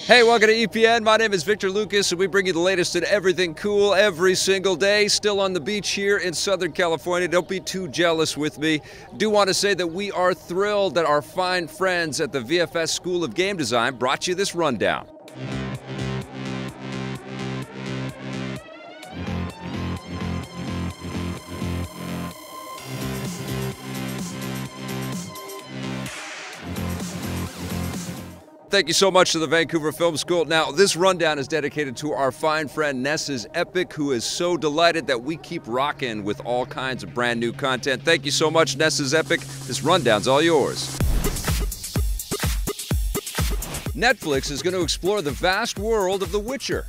Hey, welcome to EPN. My name is Victor Lucas, and we bring you the latest in everything cool every single day. Still on the beach here in Southern California. Don't be too jealous with me. Do want to say that we are thrilled that our fine friends at the VFS School of Game Design brought you this rundown. Thank you so much to the Vancouver Film School. Now, this rundown is dedicated to our fine friend Ness's Epic, who is so delighted that we keep rocking with all kinds of brand new content. Thank you so much, Ness's Epic. This rundown's all yours. Netflix is going to explore the vast world of The Witcher.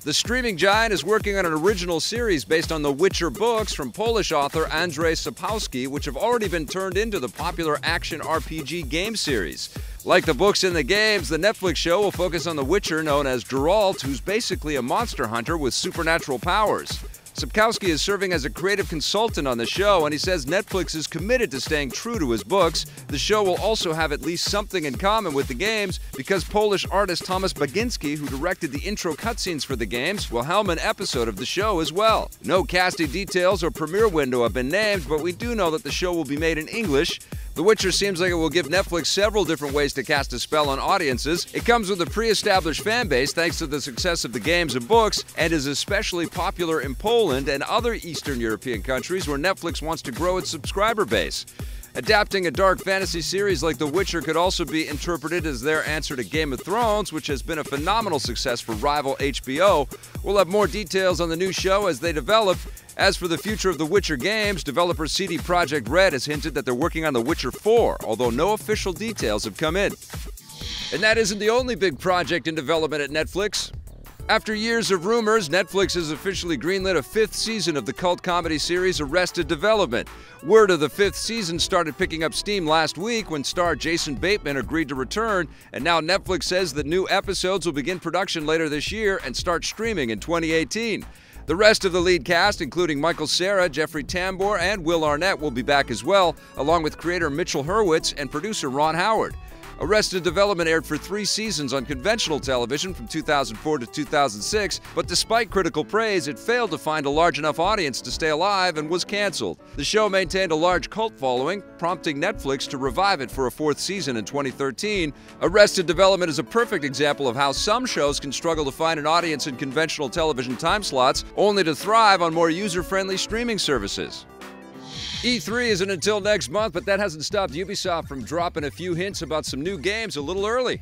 The streaming giant is working on an original series based on the Witcher books from Polish author Andrzej Sapkowski, which have already been turned into the popular action RPG game series. Like the books and the games, the Netflix show will focus on the Witcher known as Geralt, who's basically a monster hunter with supernatural powers. Sapkowski is serving as a creative consultant on the show, and he says Netflix is committed to staying true to his books. The show will also have at least something in common with the games, because Polish artist Tomasz Baginski, who directed the intro cutscenes for the games, will helm an episode of the show as well. No casting details or premiere window have been named, but we do know that the show will be made in English. The Witcher seems like it will give Netflix several different ways to cast a spell on audiences. It comes with a pre-established fan base thanks to the success of the games and books, and is especially popular in Poland and other Eastern European countries where Netflix wants to grow its subscriber base. Adapting a dark fantasy series like The Witcher could also be interpreted as their answer to Game of Thrones, which has been a phenomenal success for rival HBO. We'll have more details on the new show as they develop. As for the future of The Witcher games, developer CD Projekt Red has hinted that they're working on The Witcher 4, although no official details have come in. And that isn't the only big project in development at Netflix. After years of rumors, Netflix has officially greenlit a 5th season of the cult comedy series Arrested Development. Word of the 5th season started picking up steam last week when star Jason Bateman agreed to return, and now Netflix says that new episodes will begin production later this year and start streaming in 2018. The rest of the lead cast, including Michael Cera, Jeffrey Tambor, and Will Arnett, will be back as well, along with creator Mitchell Hurwitz and producer Ron Howard. Arrested Development aired for 3 seasons on conventional television from 2004 to 2006, but despite critical praise, it failed to find a large enough audience to stay alive and was canceled. The show maintained a large cult following, prompting Netflix to revive it for a 4th season in 2013. Arrested Development is a perfect example of how some shows can struggle to find an audience in conventional television time slots, only to thrive on more user-friendly streaming services. E3 isn't until next month, but that hasn't stopped Ubisoft from dropping a few hints about some new games a little early.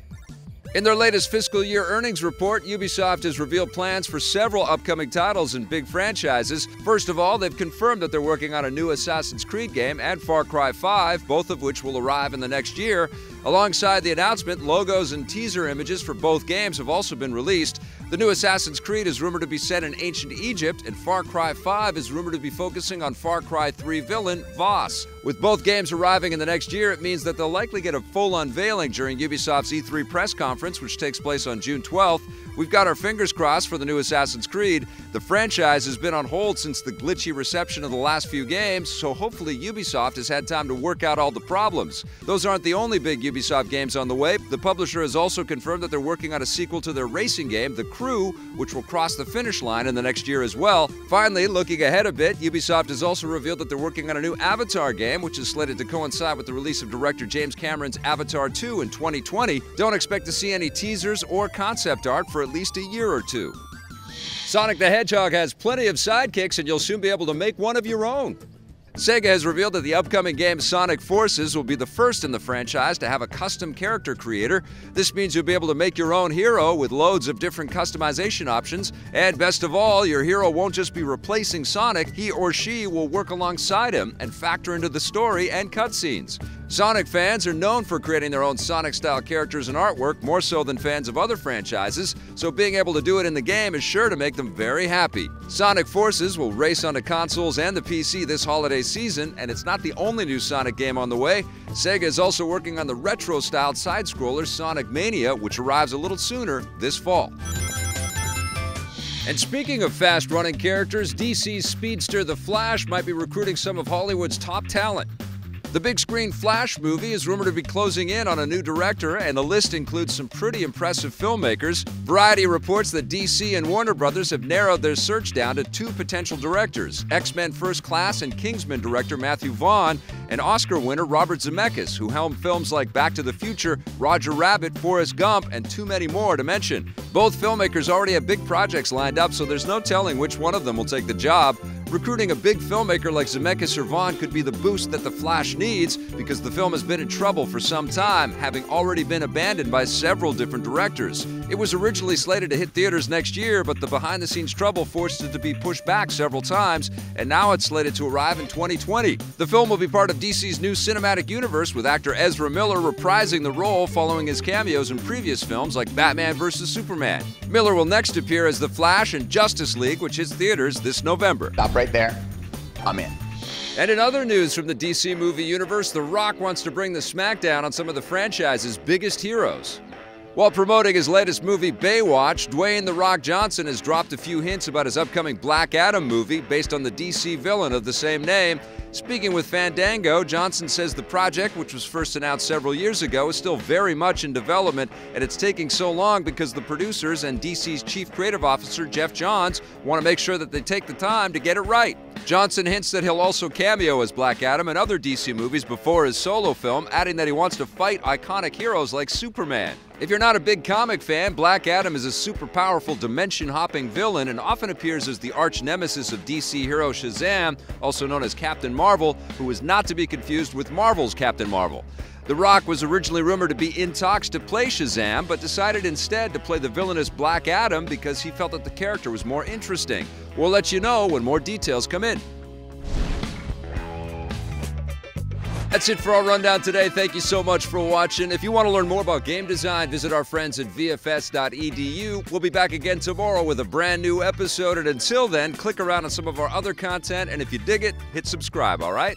In their latest fiscal year earnings report, Ubisoft has revealed plans for several upcoming titles and big franchises. First of all, they've confirmed that they're working on a new Assassin's Creed game and Far Cry 5, both of which will arrive in the next year. Alongside the announcement, logos and teaser images for both games have also been released. The new Assassin's Creed is rumored to be set in ancient Egypt, and Far Cry 5 is rumored to be focusing on Far Cry 3 villain Voss. With both games arriving in the next year, it means that they'll likely get a full unveiling during Ubisoft's E3 press conference, which takes place on June 12th. We've got our fingers crossed for the new Assassin's Creed. The franchise has been on hold since the glitchy reception of the last few games, so hopefully Ubisoft has had time to work out all the problems. Those aren't the only big Ubisoft games on the way. The publisher has also confirmed that they're working on a sequel to their racing game, The Crew, which will cross the finish line in the next year as well. Finally, looking ahead a bit, Ubisoft has also revealed that they're working on a new Avatar game, which is slated to coincide with the release of director James Cameron's Avatar 2 in 2020. Don't expect to see any teasers or concept art for at least a year or two. Sonic the Hedgehog has plenty of sidekicks, and you'll soon be able to make one of your own. Sega has revealed that the upcoming game Sonic Forces will be the first in the franchise to have a custom character creator. This means you'll be able to make your own hero with loads of different customization options. And best of all, your hero won't just be replacing Sonic, he or she will work alongside him and factor into the story and cutscenes. Sonic fans are known for creating their own Sonic-style characters and artwork, more so than fans of other franchises, so being able to do it in the game is sure to make them very happy. Sonic Forces will race onto consoles and the PC this holiday season, and it's not the only new Sonic game on the way. Sega is also working on the retro-styled side-scroller Sonic Mania, which arrives a little sooner this fall. And speaking of fast-running characters, DC's speedster The Flash might be recruiting some of Hollywood's top talent. The big screen Flash movie is rumored to be closing in on a new director, and the list includes some pretty impressive filmmakers. Variety reports that DC and Warner Brothers have narrowed their search down to 2 potential directors: X-Men First Class and Kingsman director Matthew Vaughn, and Oscar winner Robert Zemeckis, who helmed films like Back to the Future, Roger Rabbit, Forrest Gump, and too many more to mention. Both filmmakers already have big projects lined up, so there's no telling which one of them will take the job. Recruiting a big filmmaker like Zemeckis or Vaughn could be the boost that The Flash needs, because the film has been in trouble for some time, having already been abandoned by several different directors. It was originally slated to hit theaters next year, but the behind-the-scenes trouble forced it to be pushed back several times, and now it's slated to arrive in 2020. The film will be part of DC's new cinematic universe, with actor Ezra Miller reprising the role following his cameos in previous films like Batman vs. Superman. Miller will next appear as The Flash in Justice League, which hits theaters this November. Stop right there. I'm in. And in other news from the DC movie universe, The Rock wants to bring the smackdown on some of the franchise's biggest heroes. While promoting his latest movie, Baywatch, Dwayne "The Rock" Johnson has dropped a few hints about his upcoming Black Adam movie based on the DC villain of the same name. Speaking with Fandango, Johnson says the project, which was first announced several years ago, is still very much in development, and it's taking so long because the producers and DC's chief creative officer, Jeff Johns, want to make sure that they take the time to get it right. Johnson hints that he'll also cameo as Black Adam in other DC movies before his solo film, adding that he wants to fight iconic heroes like Superman. If you're not a big comic fan, Black Adam is a super powerful dimension-hopping villain and often appears as the arch-nemesis of DC hero Shazam, also known as Captain Marvel, who is not to be confused with Marvel's Captain Marvel. The Rock was originally rumored to be in talks to play Shazam, but decided instead to play the villainous Black Adam because he felt that the character was more interesting. We'll let you know when more details come in. That's it for our rundown today. Thank you so much for watching. If you want to learn more about game design, visit our friends at VFS.edu. We'll be back again tomorrow with a brand new episode. And until then, click around on some of our other content. And if you dig it, hit subscribe, all right?